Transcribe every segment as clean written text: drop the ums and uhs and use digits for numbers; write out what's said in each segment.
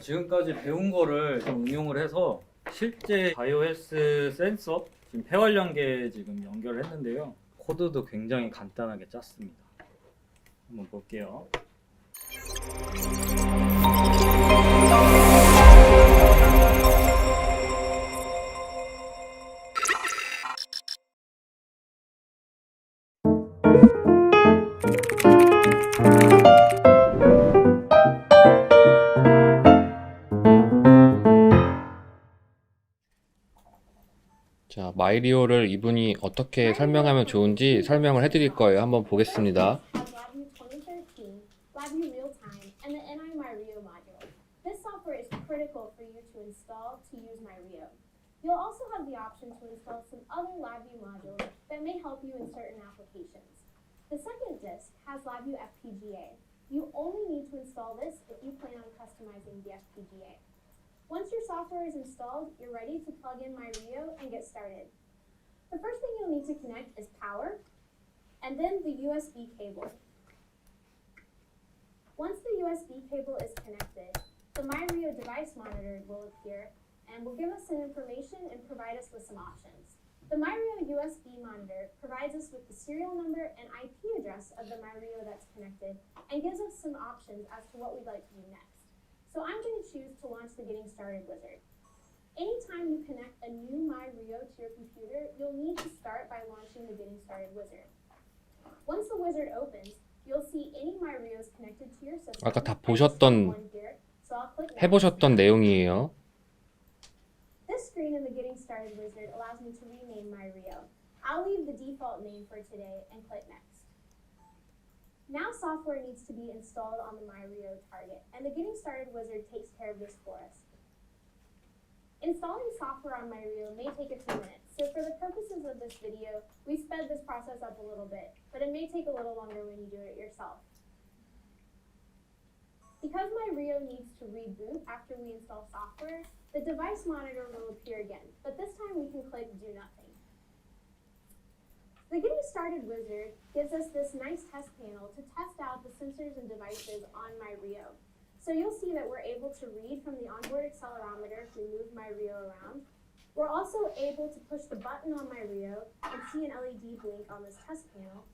지금까지 배운 거를 좀 응용을 해서 실제 바이오 헬스 센서 지금 폐활량계 지금 연결을 했는데요. 코드도 굉장히 간단하게 짰습니다. 한번 볼게요. 자, 마이리오를 이분이 어떻게 설명하면 좋은지 설명을 해드릴 거예요. 한번 보겠습니다. LabVIEW 2013, LabVIEW Real-Time, and the NI MyRio module. This software is critical for you to install to use MyRio. You'll also have the option to install some other LabVIEW modules that may help you in certain applications. The second disk has LabVIEW FPGA. You only need to install this if you plan on customizing the FPGA. Once your software is installed, you're ready to plug in MyRio and get started. The first thing you'll need to connect is power, and then the USB cable. Once the USB cable is connected, the MyRio device monitor will appear and will give us some information and provide us with some options. The MyRio USB monitor provides us with the serial number and IP address of the MyRio that's connected and gives us some options as to what we'd like to do next. So I'm going to choose to launch the Getting Started wizard. Anytime you connect a new MyRio to your computer, you'll need to start by launching the Getting Started wizard. Once the wizard opens, you'll see any MyRios connected to your system. 아까 다 보셨던, So I'll click next. 해보셨던 내용이에요. This screen in the Getting Started wizard allows me to rename MyRio. I'll leave the default name for today and click next. Now software needs to be installed on the MyRio target, and the Getting Started wizard takes care of this for us. Installing software on MyRio may take a few minutes, so for the purposes of this video, we sped this process up a little bit, but it may take a little longer when you do it yourself. Because MyRio needs to reboot after we install software, the device monitor will appear again, but this time we can click Do Nothing. The Getting Started wizard gives us this nice test panel to test out the sensors and devices on MyRio. So you'll see that we're able to read from the onboard accelerometer if we move MyRio around. We're also able to push the button on MyRio and see an LED blink on this test panel.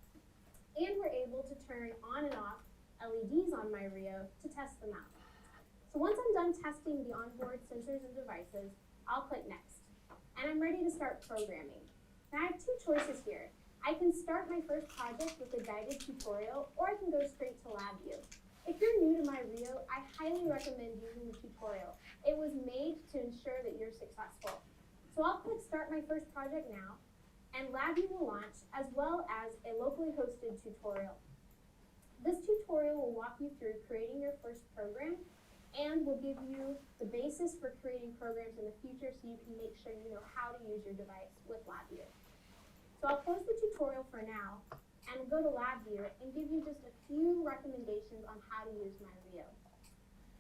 And we're able to turn on and off LEDs on MyRio to test them out. So once I'm done testing the onboard sensors and devices, I'll click Next. And I'm ready to start programming. Now I have two choices here. I can start my first project with a guided tutorial, or I can go straight to LabVIEW. If you're new to MyRio, I highly recommend using the tutorial. It was made to ensure that you're successful. So I'll click Start My First Project now, and LabVIEW will launch, as well as a locally hosted tutorial. This tutorial will walk you through creating your first program, and will give you the basis for creating programs in the future so you can make sure you know how to use your device with LabVIEW. So I'll close the tutorial for now and go to LabVIEW and give you just a few recommendations on how to use MyRio.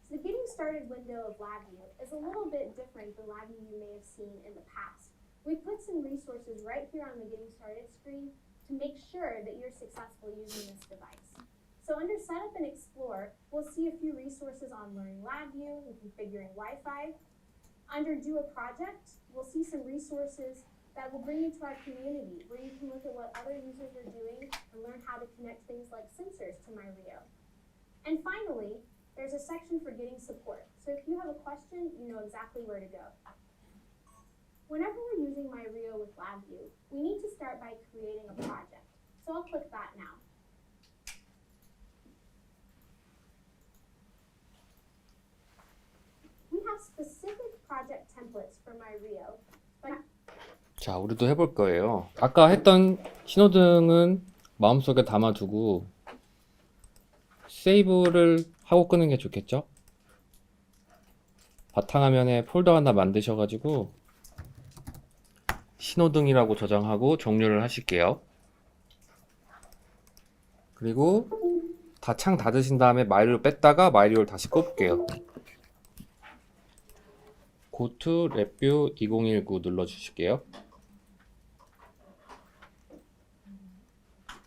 So the Getting Started window of LabVIEW is a little bit different than LabVIEW you may have seen in the past. We put some resources right here on the Getting Started screen to make sure that you're successful using this device. So under Setup and Explore, we'll see a few resources on learning LabVIEW and configuring Wi-Fi. Under Do a Project, we'll see some resources that will bring you to our community, where you can look at what other users are doing and learn how to connect things like sensors to MyRio. And finally, there's a section for getting support. So if you have a question, you know exactly where to go. Whenever we're using MyRio with LabVIEW, we need to start by creating a project. So I'll click that now. We have specific project templates for MyRio, but 자, 우리도 해볼 거예요. 아까 했던 신호등은 마음속에 담아두고 세이브를 하고 끄는 게 좋겠죠? 바탕화면에 폴더 하나 만드셔가지고 신호등이라고 저장하고 종료를 하실게요. 그리고 다 창 닫으신 다음에 마이리오 뺐다가 마이리오를 다시 꼽을게요. Go to LabVIEW 2019 눌러주실게요.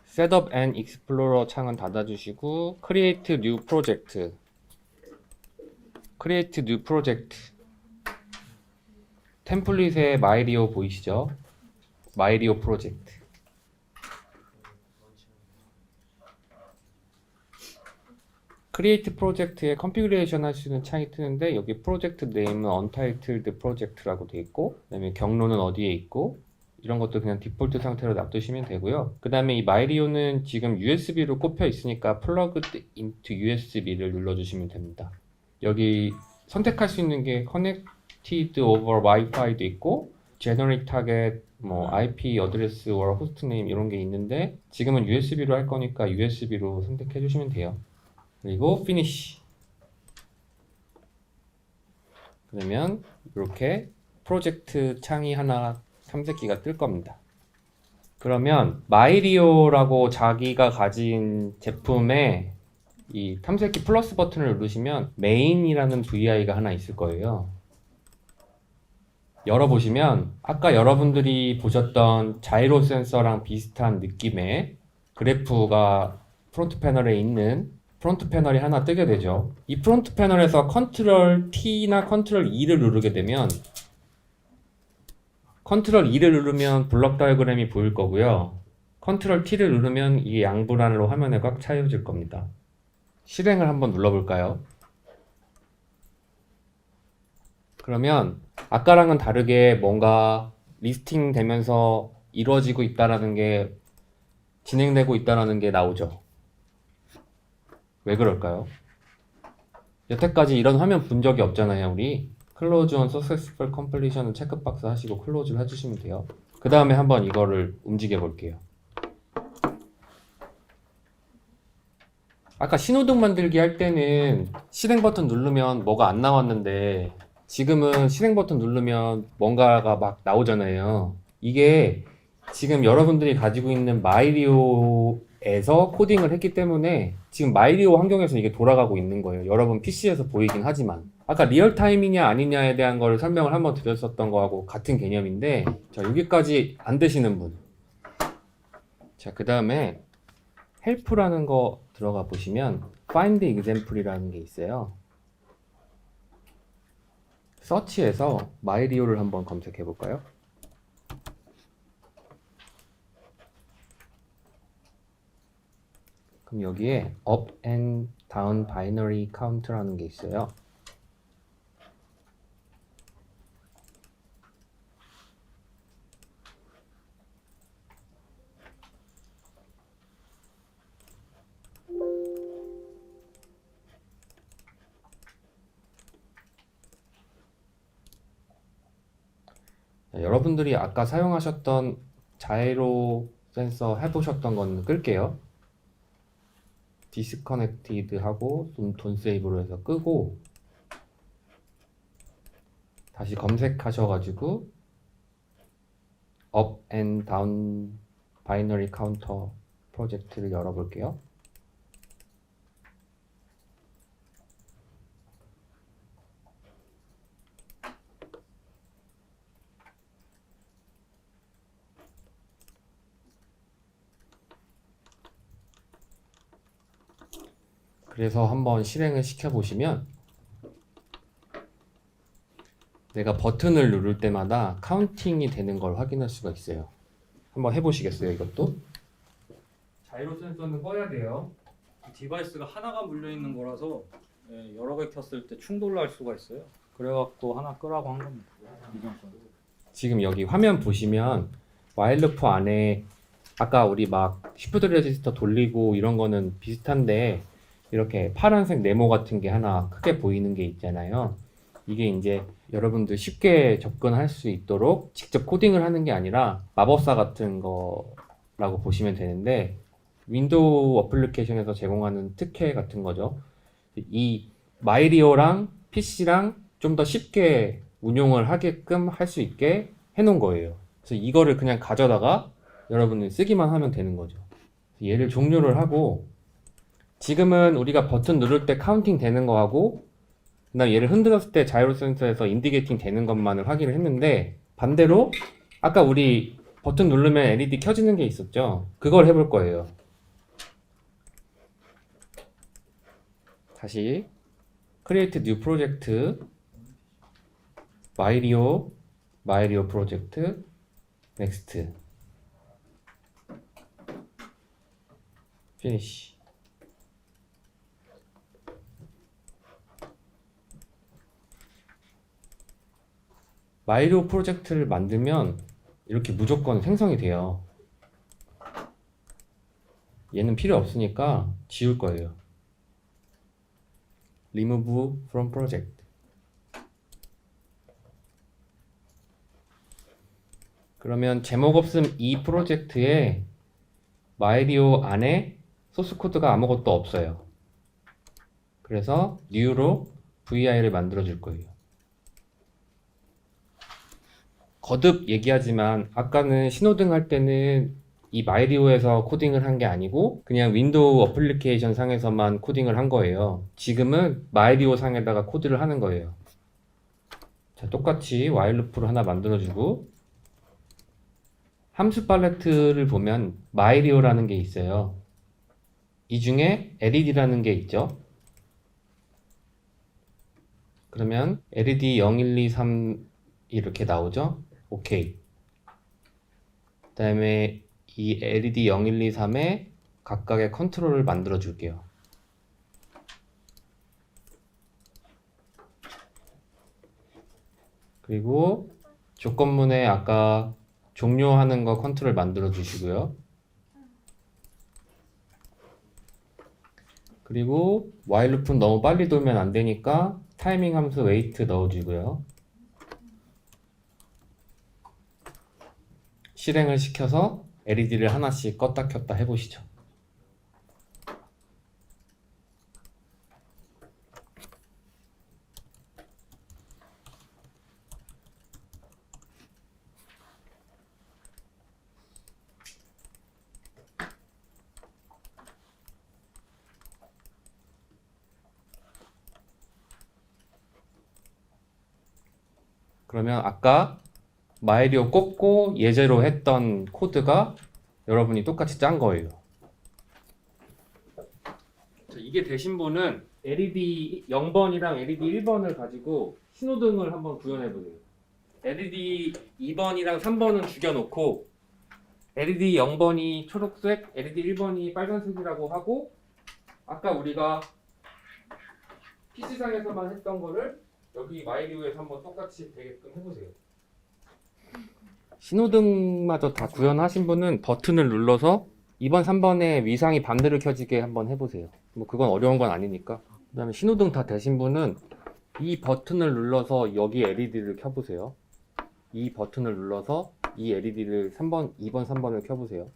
Setup and Explorer 창은 닫아주시고 Create New Project Create New Project. 템플릿에 마이리오 보이시죠? 마이리오 프로젝트. 크리에이트 프로젝트에 컨피그레이션 할 수 있는 창이 뜨는데 여기 프로젝트 네임은 Untitled Project라고 돼 있고 그다음에 경로는 어디에 있고 이런 것도 그냥 디폴트 상태로 놔두시면 되고요. 그 다음에 이 마이리오는 지금 USB로 꼽혀 있으니까 Plugged into USB를 눌러주시면 됩니다. 여기 선택할 수 있는 게 Connected over Wi-Fi도 있고 Generate Target, 뭐 IP 어드레스 or 호스트네임 이런 게 있는데 지금은 USB로 할 거니까 USB로 선택해 주시면 돼요. 그리고 Finish. 그러면 이렇게 프로젝트 창이 하나 탐색기가 뜰 겁니다. 그러면 마이리오라고 자기가 가진 제품에 이 탐색기 플러스 버튼을 누르시면 메인이라는 VI가 하나 있을 거예요. 열어보시면 아까 여러분들이 보셨던 자이로 센서랑 비슷한 느낌의 그래프가 프론트 패널에 있는 프론트 패널이 하나 뜨게 되죠. 이 프론트 패널에서 컨트롤 T나 컨트롤 E를 누르게 되면 컨트롤 E를 누르면 블록 다이어그램이 보일 거고요. 컨트롤 T를 누르면 이게 양분할로 화면에 꽉 차여질 겁니다. 실행을 한번 눌러볼까요? 그러면 아까랑은 다르게 뭔가 리스팅 되면서 이루어지고 있다라는 게 진행되고 있다라는 게 나오죠. 왜 그럴까요? 여태까지 이런 화면 본 적이 없잖아요, 우리. Close on Successful Completion은 체크박스 하시고 클로즈를 해주시면 돼요. 그 다음에 한번 이거를 움직여 볼게요. 아까 신호등 만들기 할 때는 실행 버튼 누르면 뭐가 안 나왔는데 지금은 실행 버튼 누르면 뭔가가 막 나오잖아요. 이게 지금 여러분들이 가지고 있는 마이리오에서 코딩을 했기 때문에 지금 마이리오 환경에서 이게 돌아가고 있는 거예요. 여러분 PC에서 보이긴 하지만 아까 리얼타임이냐 아니냐에 대한 거를 설명을 한번 드렸었던 거하고 같은 개념인데 자 여기까지 안 되시는 분 자 그 다음에 헬프라는 거 들어가 보시면 find example이라는 게 있어요. 서치에서 마이리오를 한번 검색해 볼까요? 그럼 여기에 up and down binary count라는 게 있어요. 여러분들이 아까 사용하셨던 자이로 센서 해보셨던 건 끌게요. 디스커넥티드 하고 돈 세이브로 해서 끄고 다시 검색하셔가지고 up and down binary counter 프로젝트를 열어볼게요. 그래서 한번 실행을 시켜보시면 내가 버튼을 누를 때마다 카운팅이 되는 걸 확인할 수가 있어요. 한번 해보시겠어요, 이것도? 자이로 센서는 꺼야 돼요. 디바이스가 하나가 물려 있는 거라서 여러 개 켰을 때 충돌 날 수가 있어요. 그래갖고 하나 끄라고 한 겁니다. 이전 거. 지금 여기 화면 보시면 와일루프 안에 아까 우리 막 시프트 레지스터 돌리고 이런 거는 비슷한데 이렇게 파란색 네모 같은 게 하나 크게 보이는 게 있잖아요. 이게 이제 여러분들 쉽게 접근할 수 있도록 직접 코딩을 하는 게 아니라 마법사 같은 거라고 보시면 되는데 윈도우 어플리케이션에서 제공하는 특혜 같은 거죠. 이 마이리오랑 PC랑 좀 더 쉽게 운용을 하게끔 할 수 있게 해놓은 거예요. 그래서 이거를 그냥 가져다가 여러분이 쓰기만 하면 되는 거죠. 얘를 종료를 하고 지금은 우리가 버튼 누를 때 카운팅 되는 거하고 그다음 얘를 흔들었을 때 자이로 센서에서 인디게이팅 되는 것만을 확인을 했는데 반대로 아까 우리 버튼 누르면 LED 켜지는 게 있었죠. 그걸 해볼 거예요. 다시 create new project, 마이리오 프로젝트, next, finish. 마이리오 프로젝트를 만들면 이렇게 무조건 생성이 돼요. 얘는 필요 없으니까 지울 거예요. remove from project. 그러면 제목 없음 이 프로젝트에 마이리오 안에 소스 코드가 아무것도 없어요. 그래서 new로 vi를 만들어 줄 거예요. 거듭 얘기하지만 아까는 신호등 할 때는 이 마이리오에서 코딩을 한 게 아니고 그냥 윈도우 어플리케이션 상에서만 코딩을 한 거예요. 지금은 마이리오 상에다가 코드를 하는 거예요. 자, 똑같이 while 루프를 하나 만들어주고 함수 팔레트를 보면 마이리오라는 게 있어요. 이 중에 LED라는 게 있죠. 그러면 LED 0, 1, 2, 3 이렇게 나오죠. 오케이. 그 다음에 이 LED 0, 1, 2, 3에 각각의 컨트롤을 만들어 줄게요. 그리고 조건문에 아까 종료하는 거 컨트롤 만들어 주시고요. 그리고 while loop은 너무 빨리 돌면 안 되니까 타이밍 함수 wait 넣어주고요. 실행을 시켜서 LED를 하나씩 껐다 켰다 해보시죠. 그러면 아까 마이리오 꽂고 예제로 했던 코드가 여러분이 똑같이 짠 거예요. 자, 이게 되신 분은 LED 0번이랑 LED 1번을 가지고 신호등을 한번 구현해 보세요. LED 2번이랑 3번은 죽여놓고 LED 0번이 초록색, LED 1번이 빨간색이라고 하고 아까 우리가 PC상에서만 했던 거를 여기 마이리오에서 한번 똑같이 되게끔 해보세요. 신호등마저 다 구현하신 분은 버튼을 눌러서 2번, 3번의 위상이 반대로 켜지게 한번 해보세요. 뭐 그건 어려운 건 아니니까. 그 다음에 신호등 다 되신 분은 이 버튼을 눌러서 여기 LED를 켜보세요. 이 버튼을 눌러서 이 LED를 3번, 2번, 3번을 켜보세요.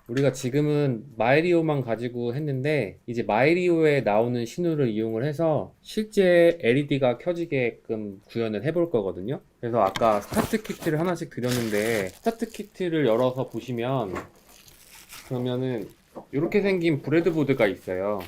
우리가 지금은 마이리오만 가지고 했는데 이제 마이리오에 나오는 신호를 이용을 해서 실제 LED가 켜지게끔 구현을 해볼 거거든요. 그래서 아까 스타트 키트를 하나씩 드렸는데 스타트 키트를 열어서 보시면 그러면은 이렇게 생긴 브레드보드가 있어요.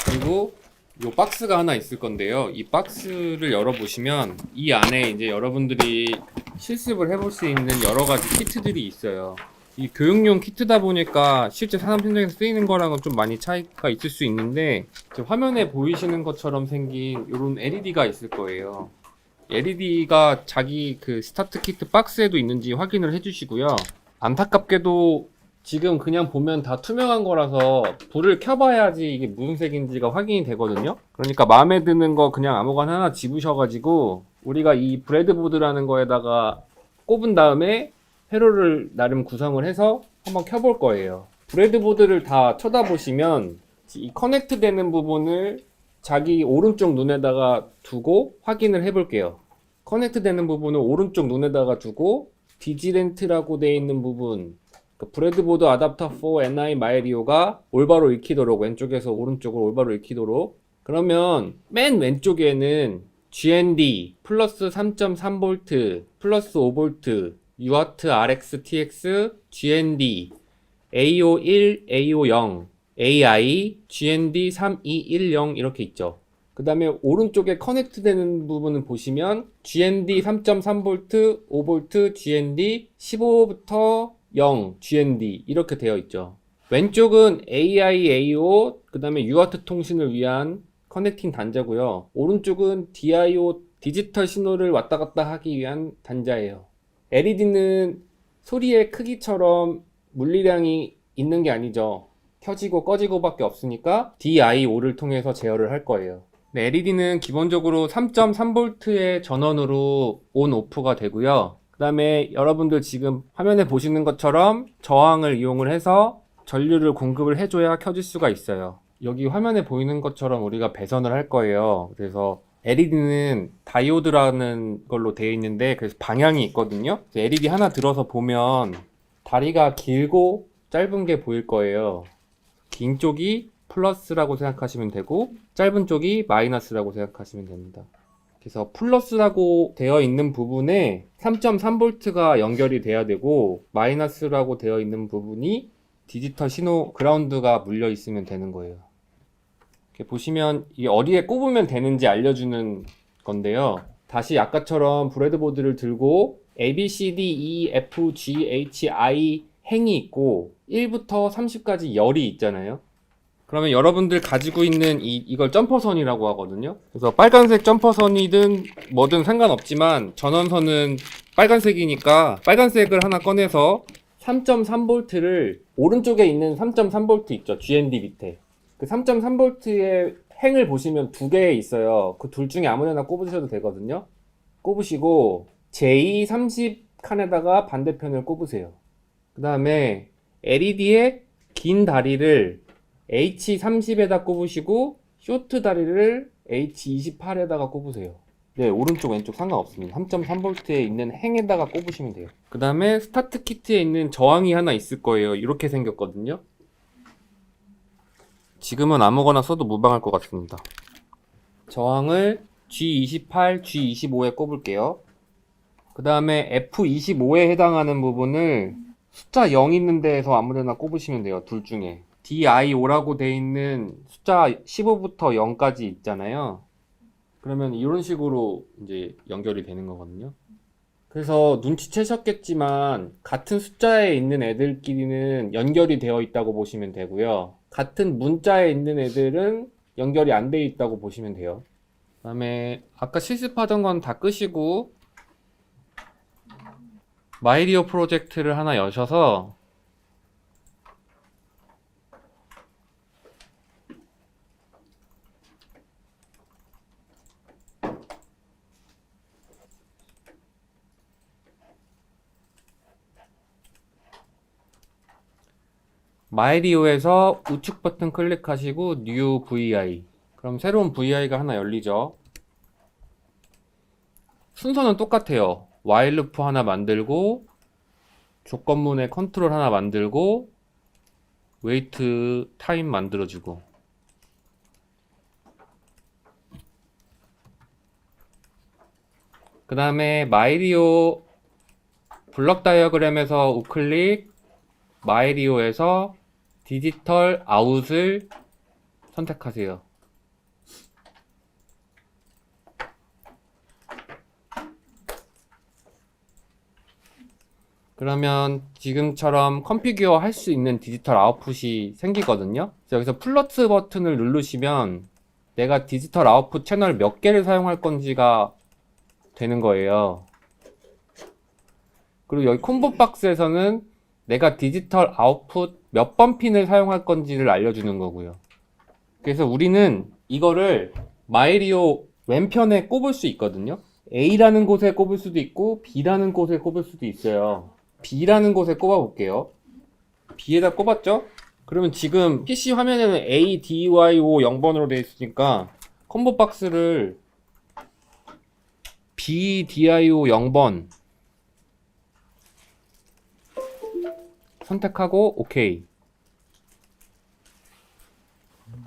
그리고 이 박스가 하나 있을 건데요. 이 박스를 열어보시면 이 안에 이제 여러분들이 실습을 해볼 수 있는 여러 가지 키트들이 있어요. 이 교육용 키트다 보니까 실제 산업 현장에서 쓰이는 거랑은 좀 많이 차이가 있을 수 있는데 화면에 보이시는 것처럼 생긴 이런 LED가 있을 거예요. LED가 자기 그 스타트 키트 박스에도 있는지 확인을 해주시고요. 안타깝게도 지금 그냥 보면 다 투명한 거라서 불을 켜봐야지 이게 무슨 색인지가 확인이 되거든요. 그러니까 마음에 드는 거 그냥 아무거나 하나 집으셔가지고 우리가 이 브레드보드라는 거에다가 꼽은 다음에 회로를 나름 구성을 해서 한번 켜볼 거예요. 브레드보드를 다 쳐다보시면 이 커넥트 되는 부분을 자기 오른쪽 눈에다가 두고 확인을 해볼게요. 커넥트 되는 부분을 오른쪽 눈에다가 두고 비지렌트라고 되어 있는 부분 그 브레드보드 아답터 4 NI 마이리오가 올바로 읽히도록 왼쪽에서 오른쪽으로 올바로 읽히도록 그러면 맨 왼쪽에는 GND 플러스 3.3V 플러스 5V UART RX TX GND AO1 AO0 AI GND 3210 이렇게 있죠. 그 다음에 오른쪽에 커넥트 되는 부분을 보시면 GND 3.3V 5V GND 15부터 0 GND 이렇게 되어 있죠. 왼쪽은 AI AO 그 다음에 UART 통신을 위한 커넥팅 단자고요. 오른쪽은 DIO 디지털 신호를 왔다 갔다 하기 위한 단자예요. LED는 소리의 크기처럼 물리량이 있는 게 아니죠. 켜지고 꺼지고 밖에 없으니까 DIO를 통해서 제어를 할 거예요. LED는 기본적으로 3.3V의 전원으로 온 오프가 되고요. 그 다음에 여러분들 지금 화면에 보시는 것처럼 저항을 이용을 해서 전류를 공급을 해줘야 켜질 수가 있어요. 여기 화면에 보이는 것처럼 우리가 배선을 할 거예요. 그래서 LED는 다이오드라는 걸로 되어 있는데, 그래서 방향이 있거든요. LED 하나 들어서 보면 다리가 길고 짧은 게 보일 거예요. 긴 쪽이 플러스라고 생각하시면 되고 짧은 쪽이 마이너스라고 생각하시면 됩니다. 그래서 플러스라고 되어 있는 부분에 3.3V가 연결이 돼야 되고 마이너스라고 되어 있는 부분이 디지털 신호 그라운드가 물려 있으면 되는 거예요. 이렇게 보시면 이게 어디에 꼽으면 되는지 알려주는 건데요. 다시 아까처럼 브레드보드를 들고 A, B, C, D, E, F, G, H, I 행이 있고 1부터 30까지 열이 있잖아요. 그러면 여러분들 가지고 있는 이걸 점퍼선이라고 하거든요. 그래서 빨간색 점퍼선이든 뭐든 상관없지만 전원선은 빨간색이니까 빨간색을 하나 꺼내서 3.3V를 오른쪽에 있는 3.3V 있죠. GND 밑에. 그 3.3V의 행을 보시면 두 개 있어요. 그 둘 중에 아무데나 꼽으셔도 되거든요. 꼽으시고 J30 칸에다가 반대편을 꼽으세요. 그 다음에 LED의 긴 다리를 H30에다 꼽으시고 쇼트 다리를 H28에다가 꼽으세요. 네, 오른쪽 왼쪽 상관없습니다. 3.3V에 있는 행에다가 꼽으시면 돼요. 그 다음에 스타트 키트에 있는 저항이 하나 있을 거예요. 이렇게 생겼거든요. 지금은 아무거나 써도 무방할 것 같습니다. 저항을 G28, G25에 꼽을게요. 그 다음에 F25에 해당하는 부분을 숫자 0 있는 데에서 아무데나 꼽으시면 돼요. 둘 중에. DIO라고 돼 있는 숫자 15부터 0까지 있잖아요. 그러면 이런 식으로 이제 연결이 되는 거거든요. 그래서 눈치채셨겠지만 같은 숫자에 있는 애들끼리는 연결이 되어 있다고 보시면 되고요. 같은 문자에 있는 애들은 연결이 안 되어 있다고 보시면 돼요. 그 다음에 아까 실습하던 건 다 끄시고 마이리오 프로젝트를 하나 여셔서 마이리오에서 우측 버튼 클릭하시고 New VI. 그럼 새로운 VI가 하나 열리죠. 순서는 똑같아요. while 루프 하나 만들고 조건문에 컨트롤 하나 만들고 wait 타임 만들어주고 그 다음에 마이리오 블럭 다이어그램에서 우클릭 마이리오에서 디지털 아웃을 선택하세요. 그러면 지금처럼 컨피규어 할 수 있는 디지털 아웃풋이 생기거든요. 그래서 여기서 플러스 버튼을 누르시면 내가 디지털 아웃풋 채널 몇 개를 사용할 건지가 되는 거예요. 그리고 여기 콤보 박스에서는 내가 디지털 아웃풋 몇 번 핀을 사용할 건지를 알려주는 거고요. 그래서 우리는 이거를 마이리오 왼편에 꼽을 수 있거든요. A라는 곳에 꼽을 수도 있고 B라는 곳에 꼽을 수도 있어요. B라는 곳에 꼽아 볼게요. B에다 꼽았죠? 그러면 지금 PC 화면에는 A, D, Y, O 0번으로 되어 있으니까 콤보 박스를 B, D, I, O 0번 선택하고 OK.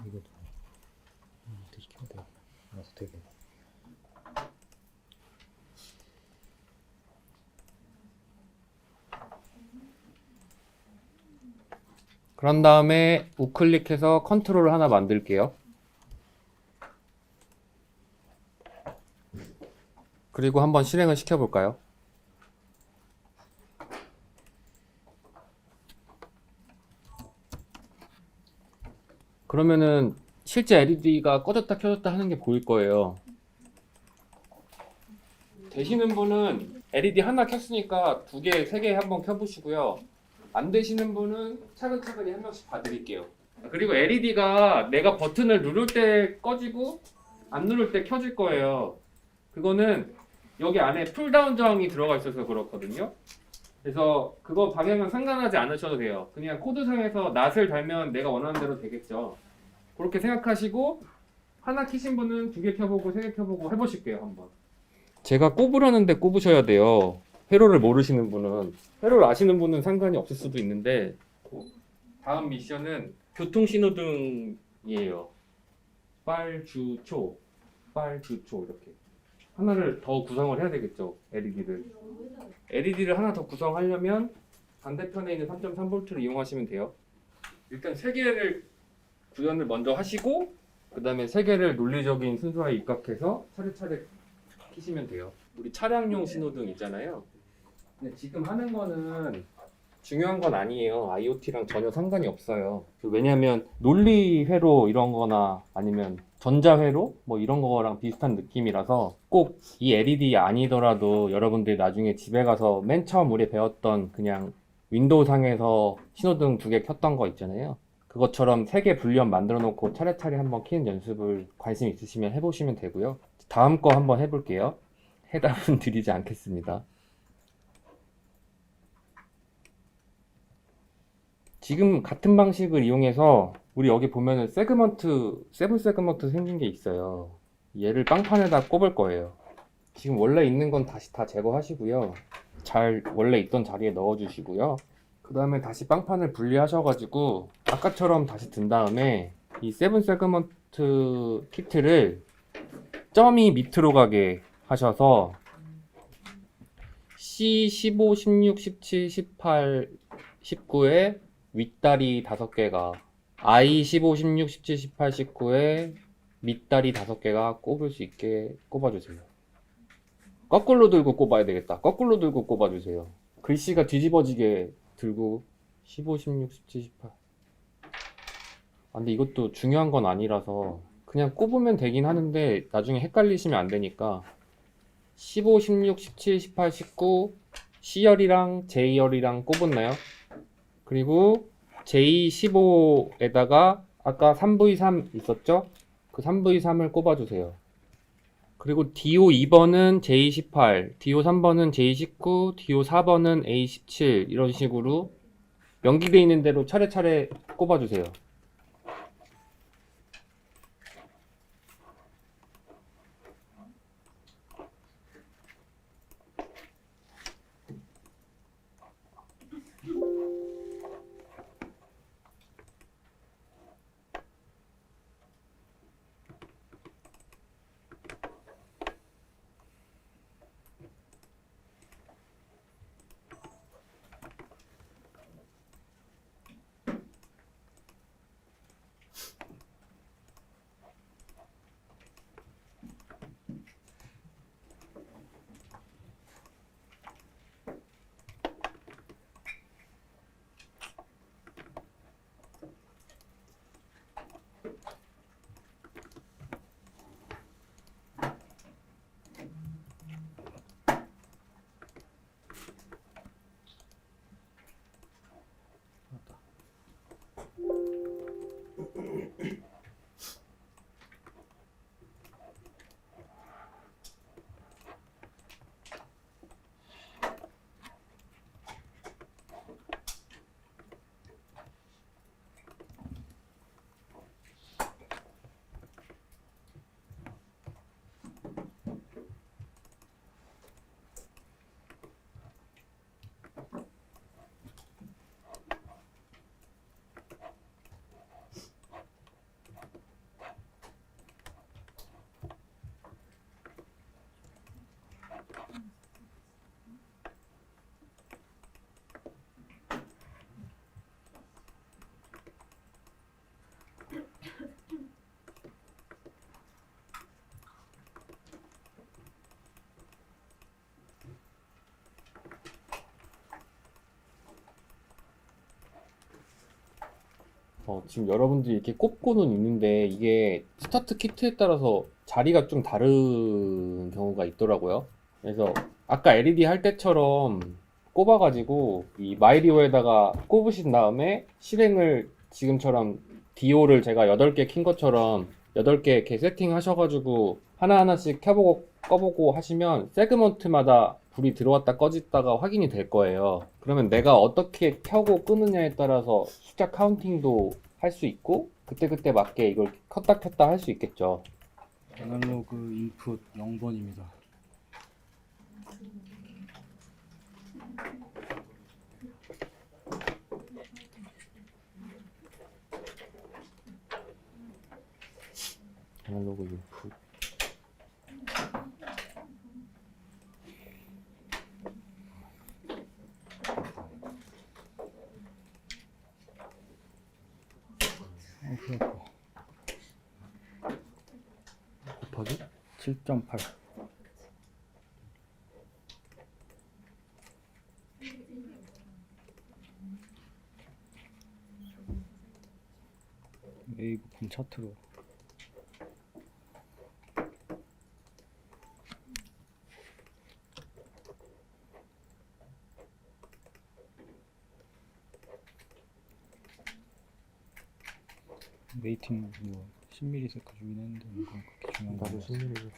이거 어떻게 시키면 돼? 알아서 되게. 그런 다음에 우클릭해서 컨트롤을 하나 만들게요. 그리고 한번 실행을 시켜볼까요? 그러면은 실제 LED가 꺼졌다 켜졌다 하는 게 보일 거예요. 되시는 분은 LED 하나 켰으니까 2개, 3개 한번 켜보시고요. 안 되시는 분은 차근차근히 한 명씩 봐드릴게요. 그리고 LED가 내가 버튼을 누를 때 꺼지고 안 누를 때 켜질 거예요. 그거는 여기 안에 풀다운 저항이 들어가 있어서 그렇거든요. 그래서 그거 방향은 상관하지 않으셔도 돼요. 그냥 코드상에서 낫을 달면 내가 원하는 대로 되겠죠. 그렇게 생각하시고 하나 켜신 분은 2개 켜보고 3개 켜보고 해보실게요. 한번. 제가 꼽으라는데 꼽으셔야 돼요. 회로를 모르시는 분은. 회로를 아시는 분은 상관이 없을 수도 있는데 다음 미션은 교통신호등이에요. 빨주초, 빨주초 이렇게 하나를 더 구성을 해야 되겠죠. LED를 하나 더 구성하려면 반대편에 있는 3.3V를 이용하시면 돼요. 일단 3개를 구현을 먼저 하시고 그 다음에 3개를 논리적인 순서에 입각해서 차례차례 켜시면 돼요. 우리 차량용 신호등 있잖아요. 근데 지금 하는 거는 중요한 건 아니에요. IoT랑 전혀 상관이 없어요. 왜냐면 논리 회로 이런 거나 아니면 전자 회로 뭐 이런 거랑 비슷한 느낌이라서 꼭 이 LED 아니더라도 여러분들이 나중에 집에 가서 맨 처음 우리 배웠던 그냥 윈도우 상에서 신호등 2개 켰던 거 있잖아요. 그것처럼 3개 분리형 만들어 놓고 차례차례 한번 키는 연습을 관심 있으시면 해보시면 되고요. 다음 거 한번 해볼게요. 해답은 드리지 않겠습니다. 지금 같은 방식을 이용해서 우리 여기 보면은 세븐 세그먼트 생긴 게 있어요. 얘를 빵판에다 꼽을 거예요. 지금 원래 있는 건 다시 다 제거하시고요. 잘 원래 있던 자리에 넣어주시고요. 그 다음에 다시 빵판을 분리하셔가지고 아까처럼 다시 든 다음에 이 세븐 세그먼트 키트를 점이 밑으로 가게 하셔서 C15, 16, 17, 18, 19에 윗다리 5개가 I 15, 16, 17, 18, 19에 밑다리 5개가 꼽을 수 있게 꼽아주세요. 거꾸로 들고 꼽아야 되겠다. 거꾸로 들고 꼽아주세요. 글씨가 뒤집어지게 들고 15, 16, 17, 18. 근데 이것도 중요한 건 아니라서 그냥 꼽으면 되긴 하는데 나중에 헷갈리시면 안 되니까 15, 16, 17, 18, 19 C열이랑 J열이랑 꼽았나요? 그리고 J15에다가 아까 3V3 있었죠? 그 3V3을 꼽아주세요. 그리고 DO 2번은 J18, DO 3번은 J19, DO 4번은 A17 이런 식으로 연기되어 있는 대로 차례차례 꼽아주세요. 지금 여러분들이 이렇게 꼽고는 있는데 이게 스타트 키트에 따라서 자리가 좀 다른 경우가 있더라고요. 그래서 아까 LED 할 때처럼 꼽아가지고 이 마이리오에다가 꼽으신 다음에 실행을 지금처럼 디오를 제가 8개 킨 것처럼 8개 이렇게 세팅 하셔가지고 하나하나씩 켜보고 꺼보고 하시면 세그먼트마다 불이 들어왔다 꺼졌다가 확인이 될 거예요. 그러면 내가 어떻게 켜고 끄느냐에 따라서 숫자 카운팅도 할 수 있고 그때그때 맞게 이걸 켰다 켰다 할 수 있겠죠. 아날로그 인풋 0번입니다. 아날로그 인풋 그렇고 곱하기 7.8. A 부품 차트로 웨이팅 뭐 10mm 색 가지고 있는데 이건 그렇게 중요한 거 나도 아니야. 10mm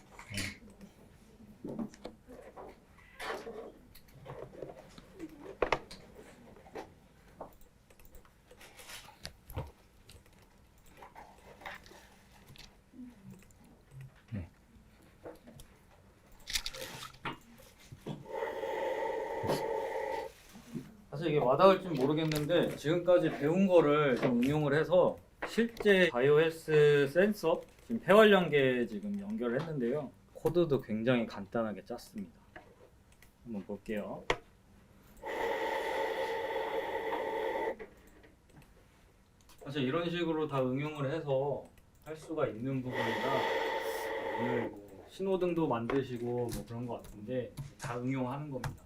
사실 이게 와닿을지 모르겠는데 지금까지 배운 거를 좀 응용을 해서 실제 바이오 헬스 센서 지금 폐활량계 지금 연결을 했는데요. 코드도 굉장히 간단하게 짰습니다. 한번 볼게요. 사실 이런 식으로 다 응용을 해서 할 수가 있는 부분이라 오늘 뭐 신호등도 만드시고 뭐 그런 것 같은데 다 응용하는 겁니다.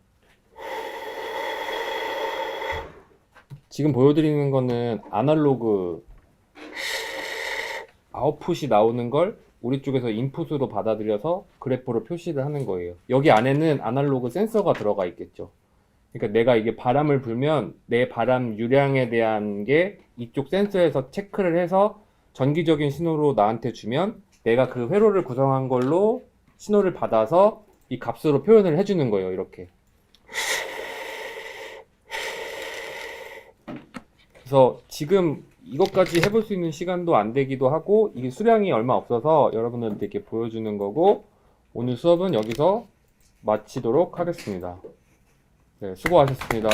지금 보여드리는 거는 아날로그 아웃풋이 나오는 걸 우리 쪽에서 인풋으로 받아들여서 그래프로 표시를 하는 거예요. 여기 안에는 아날로그 센서가 들어가 있겠죠. 그러니까 내가 이게 바람을 불면 내 바람 유량에 대한 게 이쪽 센서에서 체크를 해서 전기적인 신호로 나한테 주면 내가 그 회로를 구성한 걸로 신호를 받아서 이 값으로 표현을 해주는 거예요. 이렇게. 그래서 지금 이것까지 해볼 수 있는 시간도 안 되기도 하고 이게 수량이 얼마 없어서 여러분들한테 이렇게 보여주는 거고 오늘 수업은 여기서 마치도록 하겠습니다. 네, 수고하셨습니다.